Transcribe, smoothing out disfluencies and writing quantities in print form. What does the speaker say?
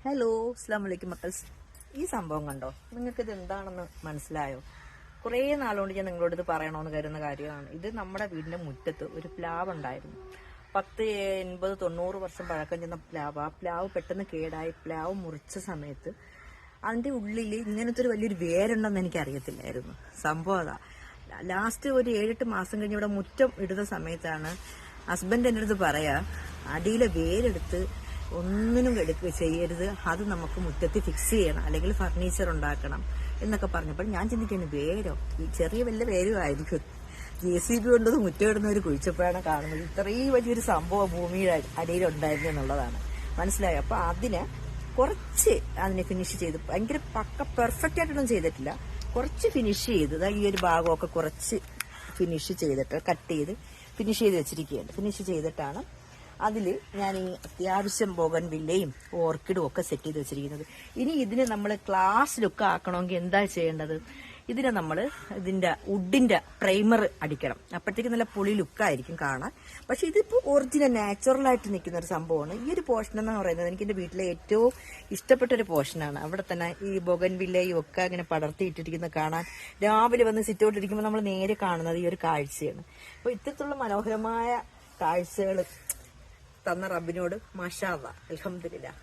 Hello, അസ്സലാമു അലൈക്കും മക്കൾസ്. ഈ സംഭവം കണ്ടോ? നിങ്ങൾക്കിത് എന്താണെന്ന് മനസ്സിലായോ? കുറേ നാളുകൊണ്ട് ഞാൻ നിങ്ങളോട് ഇത് പറയണമെന്ന് കരുതുന്ന കാര്യമാണ്. ഇത് നമ്മുടെ വീടിന്റെ മുറ്റത്ത് ഒരു പ്ലാവ് ഉണ്ടായിരുന്നു. 10, 80, 90 വർഷം പഴക്കം ചെന്ന പ്ലാവ്. ആ പ്ലാവ് പെട്ടെന്ന് കേടായി. പ്ലാവ് മുറിച്ച സമയത്ത് അതിന്റെ ഉള്ളിൽ ഇങ്ങനത്തെ ഒരു വലിയൊരു വേരുണ്ടെന്ന് എനിക്ക് അറിയത്തില്ലായിരുന്നു. സംഭവം അതാ. ലാസ്റ്റ് ഒരു 7-8 മാസം കഴിഞ്ഞ് ഇവിടെ മുറ്റം ഇടുന്ന സമയത്താണ് ഹസ്ബൻഡ് എൻ്റെ അടുത്ത് പറയാ, അടിയിലെ വേരെടുത്ത് ഒന്നിനും ചെയ്യരുത്, അത് നമുക്ക് മുറ്റത്ത് ഫിക്സ് ചെയ്യണം, അല്ലെങ്കിൽ ഫർണിച്ചർ ഉണ്ടാക്കണം എന്നൊക്കെ പറഞ്ഞപ്പോൾ ഞാൻ ചിന്തിക്കുന്നു, വേരോ? ഈ ചെറിയ വല്ല വേരും ആയിരിക്കും. JCB കൊണ്ടത് മുറ്റം ഇടുന്നവർ കുഴിച്ചപ്പോഴാണ് കാണുന്നത് ഇത്രയും വലിയൊരു സംഭവം ഭൂമിയുടെ അടിയിലുണ്ടായിരുന്നു എന്നുള്ളതാണ് മനസ്സിലായോ. അപ്പൊ കുറച്ച് അതിനെ ഫിനിഷ് ചെയ്ത്, ഭയങ്കര പക്ക പെർഫെക്റ്റ് ആയിട്ടൊന്നും ചെയ്തിട്ടില്ല, കുറച്ച് ഫിനിഷ് ചെയ്ത് ഈ ഒരു ഭാഗമൊക്കെ കുറച്ച് ഫിനിഷ് ചെയ്തിട്ട് കട്ട് ചെയ്ത് ഫിനിഷ് ചെയ്ത് വെച്ചിരിക്കുകയാണ്. ഫിനിഷ് ചെയ്തിട്ടാണ് അതിൽ ഞാൻ ഈ അത്യാവശ്യം ബോഗൺവില്ലയും ഓർക്കിഡും ഒക്കെ സെറ്റ് ചെയ്ത് വെച്ചിരിക്കുന്നത്. ഇനി ഇതിന് നമ്മൾ ക്ലാസ് ലുക്ക് ആക്കണമെങ്കിൽ എന്താ ചെയ്യേണ്ടത്? ഇതിനെ നമ്മൾ ഇതിന്റെ വുഡിന്റെ പ്രൈമർ അടിക്കണം. അപ്പോഴത്തേക്ക് നല്ല പൊളി ലുക്കായിരിക്കും കാണാൻ. പക്ഷെ ഇതിപ്പോൾ ഒറിജിനൽ നാച്ചുറൽ ആയിട്ട് നിൽക്കുന്ന ഒരു സംഭവമാണ്. ഈ ഒരു പോർഷൻ എന്ന് പറയുന്നത് എനിക്ക് എന്റെ വീട്ടിലെ ഏറ്റവും ഇഷ്ടപ്പെട്ട ഒരു പോർഷനാണ്. അവിടെ തന്നെ ഈ ബോഗൺവില്ലയും ഒക്കെ അങ്ങനെ പടർത്തിയിട്ടിരിക്കുന്നത് കാണാൻ, രാവിലെ വന്ന് സിറ്റൗട്ടിരിക്കുമ്പോൾ നമ്മൾ നേരെ കാണുന്നത് ഈ ഒരു കാഴ്ചയാണ്. അപ്പൊ ഇത്തരത്തിലുള്ള മനോഹരമായ കാഴ്ചകൾ തന്ന റബ്ബിനോട് മാഷാ അല്ലാഹ്, അൽഹംദുലില്ലാഹ്.